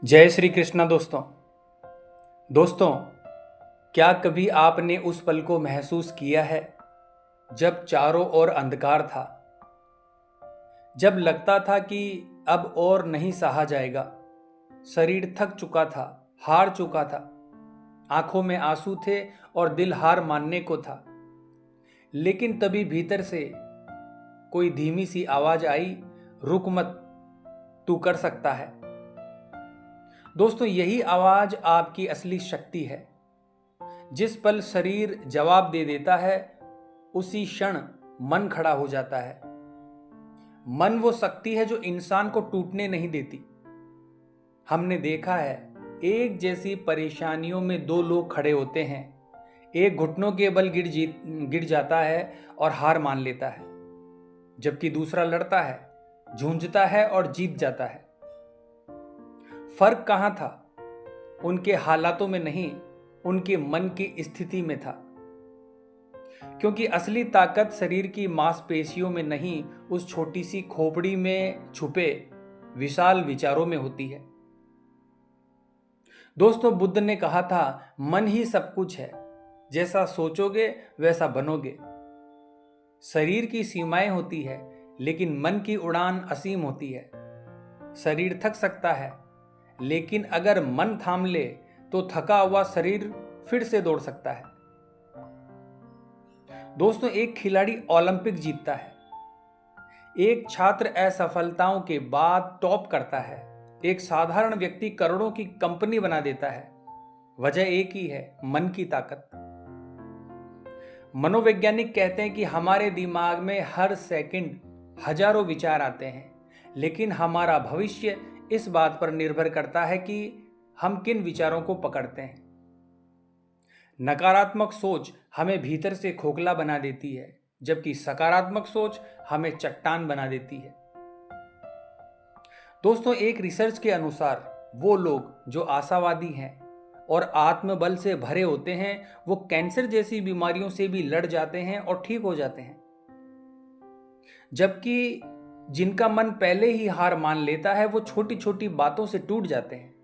जय श्री कृष्णा दोस्तों क्या कभी आपने उस पल को महसूस किया है जब चारों ओर अंधकार था, जब लगता था कि अब और नहीं सहा जाएगा, शरीर थक चुका था, हार चुका था, आंखों में आंसू थे और दिल हार मानने को था। लेकिन तभी भीतर से कोई धीमी सी आवाज आई, रुक मत, तू कर सकता है। दोस्तों यही आवाज आपकी असली शक्ति है। जिस पल शरीर जवाब दे देता है उसी क्षण मन खड़ा हो जाता है। मन वो शक्ति है जो इंसान को टूटने नहीं देती। हमने देखा है, एक जैसी परेशानियों में दो लोग खड़े होते हैं, एक घुटनों के बल गिर जाता है और हार मान लेता है, जबकि दूसरा लड़ता है, झूंझता है और जीत जाता है। फर्क कहां था? उनके हालातों में नहीं, उनके मन की स्थिति में था। क्योंकि असली ताकत शरीर की मांसपेशियों में नहीं, उस छोटी सी खोपड़ी में छुपे विशाल विचारों में होती है। दोस्तों बुद्ध ने कहा था, मन ही सब कुछ है, जैसा सोचोगे वैसा बनोगे। शरीर की सीमाएं होती है, लेकिन मन की उड़ान असीम होती है। शरीर थक सकता है, लेकिन अगर मन थाम ले तो थका हुआ शरीर फिर से दौड़ सकता है। दोस्तों एक खिलाड़ी ओलंपिक जीतता है, एक छात्र असफलताओं के बाद टॉप करता है, एक साधारण व्यक्ति करोड़ों की कंपनी बना देता है। वजह एक ही है, मन की ताकत। मनोवैज्ञानिक कहते हैं कि हमारे दिमाग में हर सेकंड हजारों विचार आते हैं, लेकिन हमारा भविष्य इस बात पर निर्भर करता है कि हम किन विचारों को पकड़ते हैं। नकारात्मक सोच हमें भीतर से खोखला बना देती है, जबकि सकारात्मक सोच हमें चट्टान बना देती है। दोस्तों एक रिसर्च के अनुसार वो लोग जो आशावादी हैं और आत्मबल से भरे होते हैं, वो कैंसर जैसी बीमारियों से भी लड़ जाते हैं और ठीक हो जाते हैं। जबकि जिनका मन पहले ही हार मान लेता है, वो छोटी छोटी बातों से टूट जाते हैं।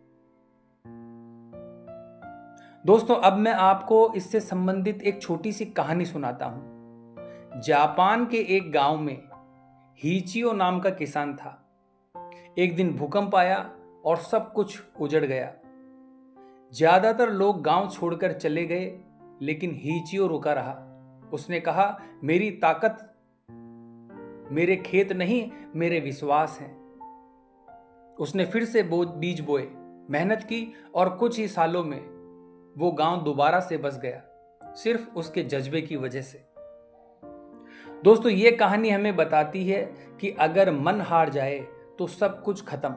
दोस्तों अब मैं आपको इससे संबंधित एक छोटी सी कहानी सुनाता हूं। जापान के एक गांव में हीचियो नाम का किसान था। एक दिन भूकंप आया और सब कुछ उजड़ गया। ज्यादातर लोग गांव छोड़कर चले गए, लेकिन हीचियो रुका रहा। उसने कहा, मेरी ताकत मेरे खेत नहीं, मेरे विश्वास है। उसने फिर से बीज बोए, मेहनत की और कुछ ही सालों में वो गांव दोबारा से बस गया, सिर्फ उसके जज्बे की वजह से। दोस्तों ये कहानी हमें बताती है कि अगर मन हार जाए तो सब कुछ खत्म,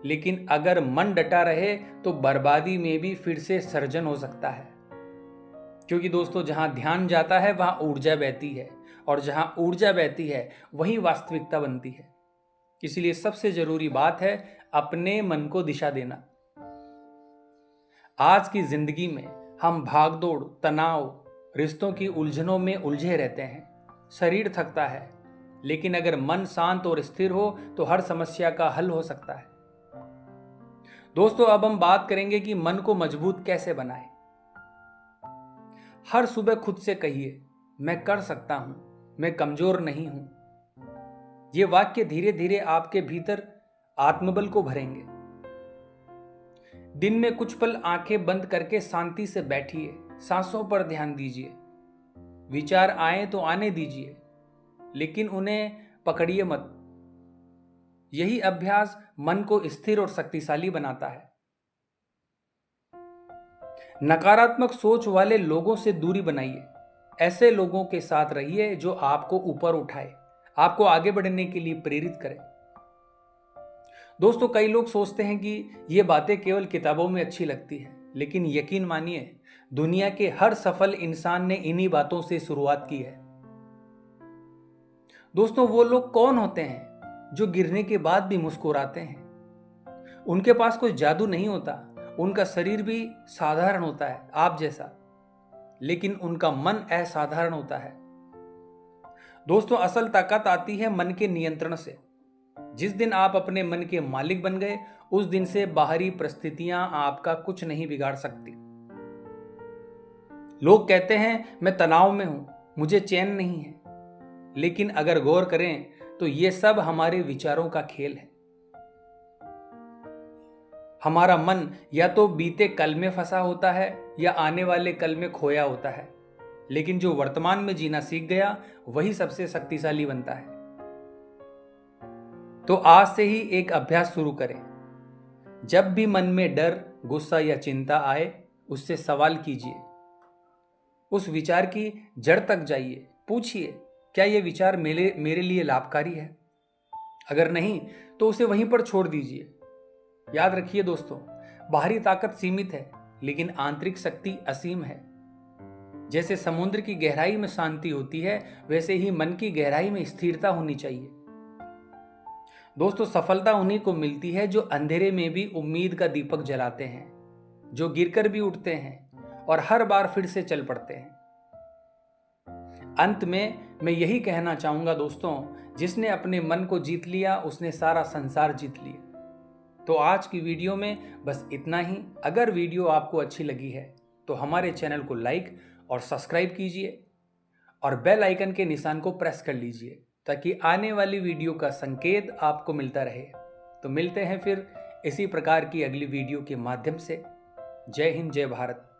लेकिन अगर मन डटा रहे तो बर्बादी में भी फिर से सर्जन हो सकता है। क्योंकि दोस्तों जहां ध्यान जाता है वहां ऊर्जा बहती है, और जहां ऊर्जा बहती है वहीं वास्तविकता बनती है। इसलिए सबसे जरूरी बात है अपने मन को दिशा देना। आज की जिंदगी में हम भागदौड़, तनाव, रिश्तों की उलझनों में उलझे रहते हैं। शरीर थकता है, लेकिन अगर मन शांत और स्थिर हो तो हर समस्या का हल हो सकता है। दोस्तों अब हम बात करेंगे कि मन को मजबूत कैसे बनाएं। हर सुबह खुद से कहिए, मैं कर सकता हूं, मैं कमजोर नहीं हूं। ये वाक्य धीरे धीरे आपके भीतर आत्मबल को भरेंगे। दिन में कुछ पल आंखें बंद करके शांति से बैठिए, सांसों पर ध्यान दीजिए। विचार आए तो आने दीजिए, लेकिन उन्हें पकड़िए मत। यही अभ्यास मन को स्थिर और शक्तिशाली बनाता है। नकारात्मक सोच वाले लोगों से दूरी बनाइए। ऐसे लोगों के साथ रहिए जो आपको ऊपर उठाए, आपको आगे बढ़ने के लिए प्रेरित करे। दोस्तों कई लोग सोचते हैं कि ये बातें केवल किताबों में अच्छी लगती है, लेकिन यकीन मानिए दुनिया के हर सफल इंसान ने इन्हीं बातों से शुरुआत की है। दोस्तों वो लोग कौन होते हैं जो गिरने के बाद भी मुस्कुराते हैं? उनके पास कोई जादू नहीं होता, उनका शरीर भी साधारण होता है आप जैसा, लेकिन उनका मन असाधारण होता है। दोस्तों असल ताकत आती है मन के नियंत्रण से। जिस दिन आप अपने मन के मालिक बन गए, उस दिन से बाहरी परिस्थितियां आपका कुछ नहीं बिगाड़ सकती। लोग कहते हैं मैं तनाव में हूं, मुझे चैन नहीं है, लेकिन अगर गौर करें तो ये सब हमारे विचारों का खेल है। हमारा मन या तो बीते कल में फंसा होता है या आने वाले कल में खोया होता है, लेकिन जो वर्तमान में जीना सीख गया वही सबसे शक्तिशाली बनता है। तो आज से ही एक अभ्यास शुरू करें। जब भी मन में डर, गुस्सा या चिंता आए, उससे सवाल कीजिए। उस विचार की जड़ तक जाइए, पूछिए क्या यह विचार मेरे लिए लाभकारी है। अगर नहीं तो उसे वहीं पर छोड़ दीजिए। याद रखिए दोस्तों, बाहरी ताकत सीमित है लेकिन आंतरिक शक्ति असीम है। जैसे समुद्र की गहराई में शांति होती है, वैसे ही मन की गहराई में स्थिरता होनी चाहिए। दोस्तों, सफलता उन्हीं को मिलती है जो अंधेरे में भी उम्मीद का दीपक जलाते हैं, जो गिरकर भी उठते हैं और हर बार फिर से चल पड़ते हैं। अंत में मैं यही कहना चाहूंगा दोस्तों, जिसने अपने मन को जीत लिया उसने सारा संसार जीत लिया। तो आज की वीडियो में बस इतना ही। अगर वीडियो आपको अच्छी लगी है तो हमारे चैनल को लाइक और सब्सक्राइब कीजिए और बेल आइकन के निशान को प्रेस कर लीजिए ताकि आने वाली वीडियो का संकेत आपको मिलता रहे। तो मिलते हैं फिर इसी प्रकार की अगली वीडियो के माध्यम से। जय हिंद, जय भारत।